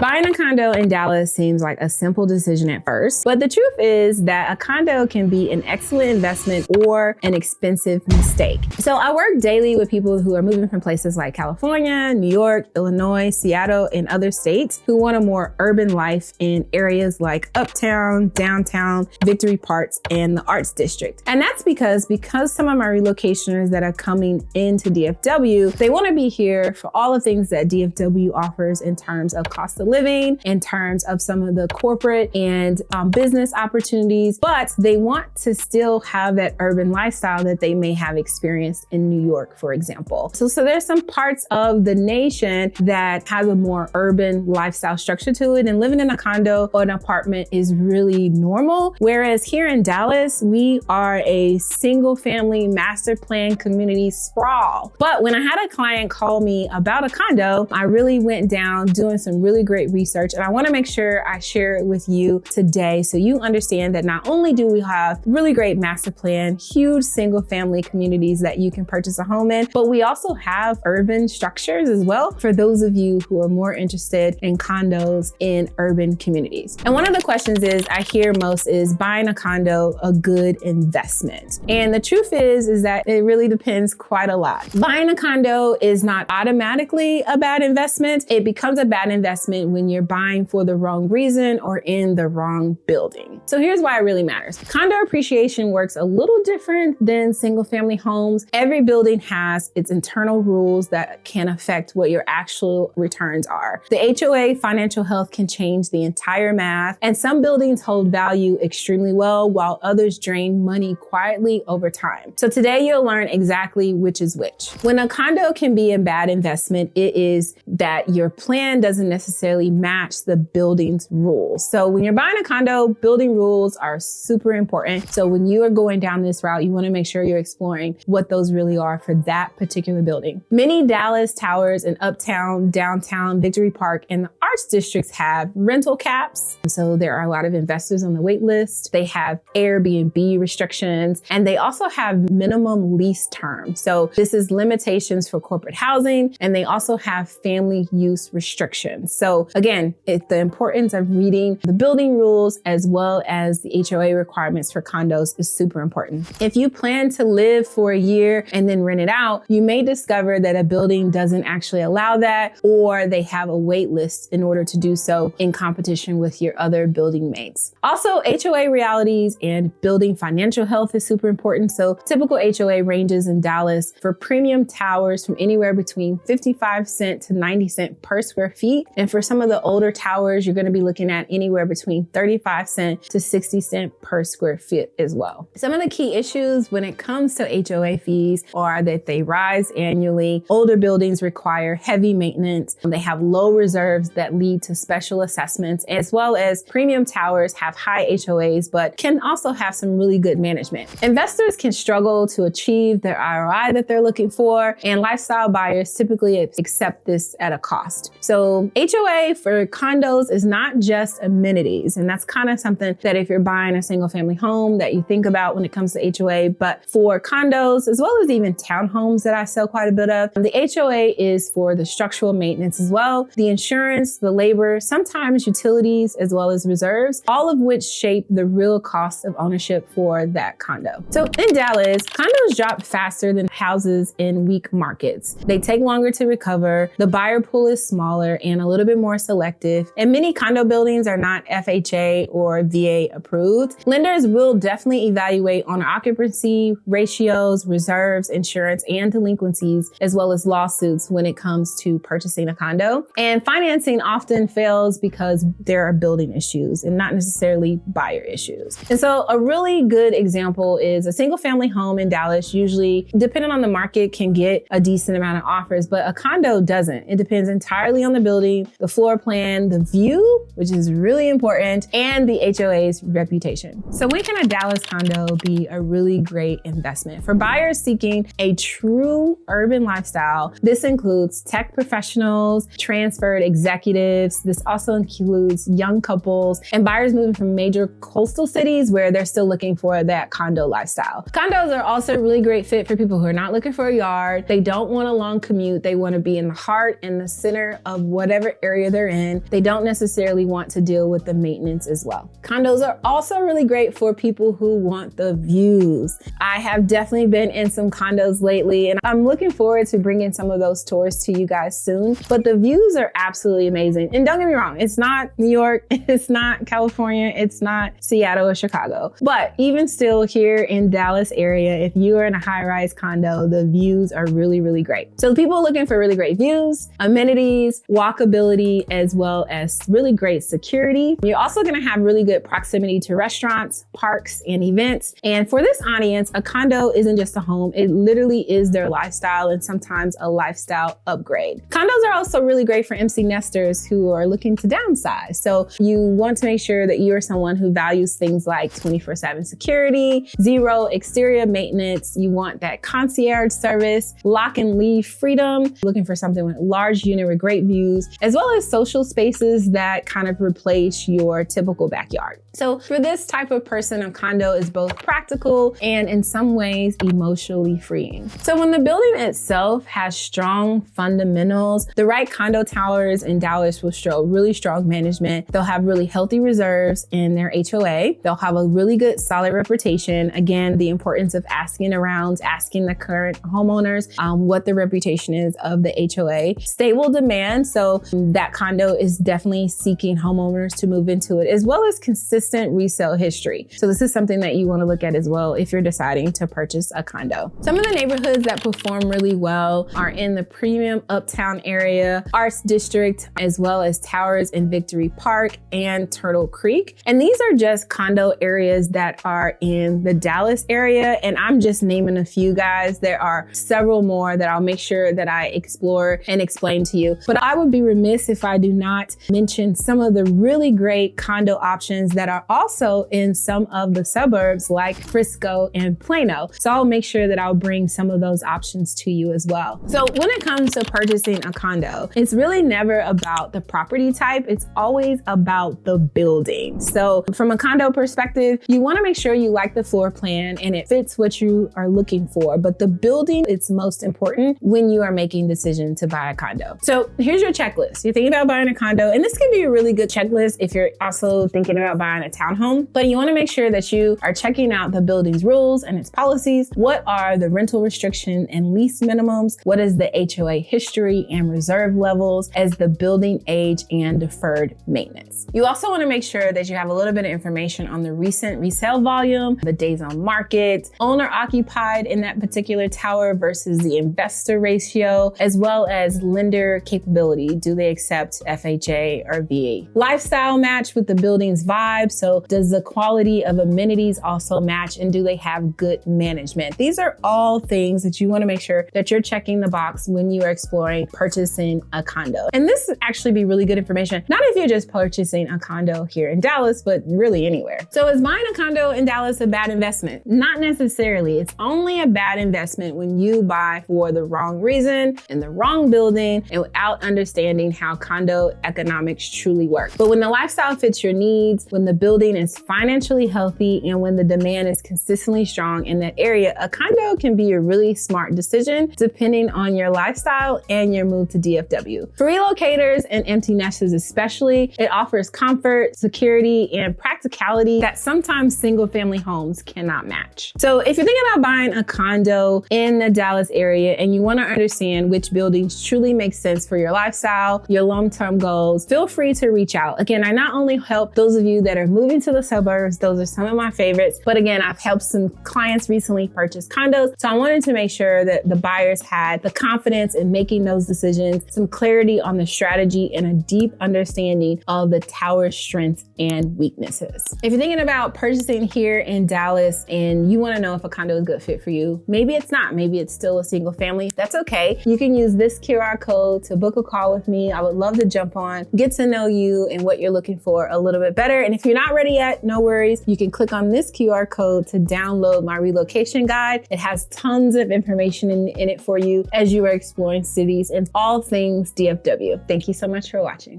Buying a condo in Dallas seems like a simple decision at first, but the truth is that a condo can be an excellent investment or an expensive mistake. So I work daily with people who are moving from places like California, New York, Illinois, Seattle, and other states who want a more urban life in areas like Uptown, downtown, Victory Parks, and the Arts District. And that's because some of my relocationers that are coming into DFW, they want to be here for all the things that DFW offers in terms of cost of living, in terms of some of the corporate and business opportunities, but they want to still have that urban lifestyle that they may have experienced in New York, for example. So there's some parts of the nation that has a more urban lifestyle structure to it, and living in a condo or an apartment is really normal. Whereas here in Dallas, we are a single family master plan community sprawl. But when I had a client call me about a condo, I really went down doing some really great research, and I want to make sure I share it with you today so you understand that not only do we have really great master plan, huge single family communities that you can purchase a home in, but we also have urban structures as well for those of you who are more interested in condos in urban communities. And one of the questions I hear most is buying a condo a good investment? And the truth is that it really depends quite a lot. Buying a condo is not automatically a bad investment. It becomes a bad investment when you're buying for the wrong reason or in the wrong building. So here's why it really matters. Condo appreciation works a little different than single family homes. Every building has its internal rules that can affect what your actual returns are. The HOA financial health can change the entire math, and some buildings hold value extremely well while others drain money quietly over time. So today you'll learn exactly which is which. When a condo can be a bad investment, it is that your plan doesn't necessarily match the building's rules. So when you're buying a condo, building rules are super important. So when you are going down this route, you want to make sure you're exploring what those really are for that particular building. Many Dallas towers in Uptown, downtown, Victory Park, and the Arts Districts have rental caps. So there are a lot of investors on the wait list. They have Airbnb restrictions, and they also have minimum lease terms. So this is limitations for corporate housing, and they also have family use restrictions. So again, the importance of reading the building rules as well as the HOA requirements for condos is super important. If you plan to live for a year and then rent it out, you may discover that a building doesn't actually allow that, or they have a wait list in order to do so in competition with your other building mates. Also, HOA realities and building financial health is super important. So typical HOA ranges in Dallas for premium towers from anywhere between 55 cents to 90 cents per square feet. And for some of the older towers, you're going to be looking at anywhere between 35 cents to 60 cents per square feet as well. Some of the key issues when it comes to HOA fees are that they rise annually. Older buildings require heavy maintenance. They have low reserves that lead to special assessments, as well as premium towers have high HOAs, but can also have some really good management. Investors can struggle to achieve their ROI that they're looking for, and lifestyle buyers typically accept this at a cost. So HOA for condos is not just amenities, and that's kind of something that if you're buying a single family home that you think about when it comes to HOA, but for condos, as well as even townhomes that I sell quite a bit of, the HOA is for the structural maintenance as well, the insurance, the labor, sometimes utilities, as well as reserves, all of which shape the real cost of ownership for that condo. So in Dallas, condos drop faster than houses in weak markets. They take longer to recover, the buyer pool is smaller and a little bit more selective, and many condo buildings are not FHA or VA approved. Lenders will definitely evaluate owner occupancy, ratios, reserves, insurance, and delinquencies, as well as lawsuits when it comes to purchasing a condo. And financing often fails because there are building issues and not necessarily buyer issues. And so a really good example is a single family home in Dallas, usually, depending on the market, can get a decent amount of offers, but a condo doesn't. It depends entirely on the building, the floor plan, the view, which is really important, and the HOA's reputation. So when can a Dallas condo be a really great investment? For buyers seeking a true urban lifestyle, this includes tech professionals, transferred executives. This also includes young couples and buyers moving from major coastal cities where they're still looking for that condo lifestyle. Condos are also a really great fit for people who are not looking for a yard. They don't want a long commute. They want to be in the heart and the center of whatever area they're in. They don't necessarily want to deal with the maintenance as well. Condos are also really great for people who want the views. I have definitely been in some condos lately, and I'm looking forward to bringing some of those tours to you guys soon. But the views are absolutely amazing. And don't get me wrong, it's not New York, it's not California, it's not Seattle or Chicago. But even still, here in Dallas area, if you are in a high-rise condo, the views are really, really great. So people looking for really great views, amenities, walkability, as well as really great security. You're also gonna have really good proximity to restaurants, parks, and events. And for this audience, a condo isn't just a home, it literally is their lifestyle and sometimes a lifestyle upgrade. Condos are also really great for empty nesters who are looking to downsize. So you want to make sure that you are someone who values things like 24/7 security, zero exterior maintenance. You want that concierge service, lock and leave freedom, looking for something with large unit with great views, as well as social spaces that kind of replace your typical backyard. So for this type of person, a condo is both practical and in some ways emotionally freeing. So when the building itself has strong fundamentals, the right condo towers in Dallas will show really strong management. They'll have really healthy reserves in their HOA. They'll have a really good solid reputation. Again, the importance of asking around, asking the current homeowners what the reputation is of the HOA. Stable demand, so that condo is definitely seeking homeowners to move into it, as well as consistent resale history. So this is something that you want to look at as well if you're deciding to purchase a condo. Some of the neighborhoods that perform really well are in the premium Uptown area, Arts District, as well as Towers in Victory Park and Turtle Creek. And these are just condo areas that are in the Dallas area. And I'm just naming a few, guys. There are several more that I'll make sure that I explore and explain to you. But I would be remiss if I do not mention some of the really great condo options that are also in some of the suburbs like Frisco and Plano. So I'll make sure that I'll bring some of those options to you as well. So when it comes to purchasing a condo, it's really never about the property type. It's always about the building. So from a condo perspective, you want to make sure you like the floor plan and it fits what you are looking for. But the building, it's most important when you are making decision to buy a condo. So here's your checklist. You're thinking about buying a condo, and this can be a really good checklist if you're also thinking about buying a townhome, but you want to make sure that you are checking out the building's rules and its policies. What are the rental restriction and lease minimums? What is the HOA history and reserve levels as the building age and deferred maintenance? You also want to make sure that you have a little bit of information on the recent resale volume, the days on market, owner occupied in that particular tower versus the investor ratio, as well as lender capability. Do they accept FHA or VA? Lifestyle match with the building's vibe. So does the quality of amenities also match, and do they have good management? These are all things that you want to make sure that you're checking the box when you are exploring purchasing a condo. And this would actually be really good information, not if you're just purchasing a condo here in Dallas, but really anywhere. So is buying a condo in Dallas a bad investment? Not necessarily. It's only a bad investment when you buy for the wrong reason, in the wrong building, and without understanding how condo economics truly work. But when the lifestyle fits your needs, when the building is financially healthy, and when the demand is consistently strong in that area, a condo can be a really smart decision depending on your lifestyle and your move to DFW. For relocators and empty nesters especially, it offers comfort, security, and practicality that sometimes single family homes cannot match. So if you're thinking about buying a condo in the Dallas area and you want to understand which buildings truly make sense for your lifestyle, your long-term goals, feel free to reach out. Again, I not only help those of you that are moving to the suburbs, those are some of my favorites, but again, I've helped some clients recently purchase condos. So I wanted to make sure that the buyers had the confidence in making those decisions, some clarity on the strategy, and a deep understanding of the tower's strengths and weaknesses. If you're thinking about purchasing here in Dallas and you want to know if a condo is a good fit for you, maybe it's not, maybe it's still a single family, that's okay. You can use this QR code to book a call with me. I would love to jump on, get to know you and what you're looking for a little bit better. And if you're not ready yet, no worries. You can click on this QR code to download my relocation guide. It has tons of information in it for you as you are exploring cities and all things DFW. Thank you so much for watching.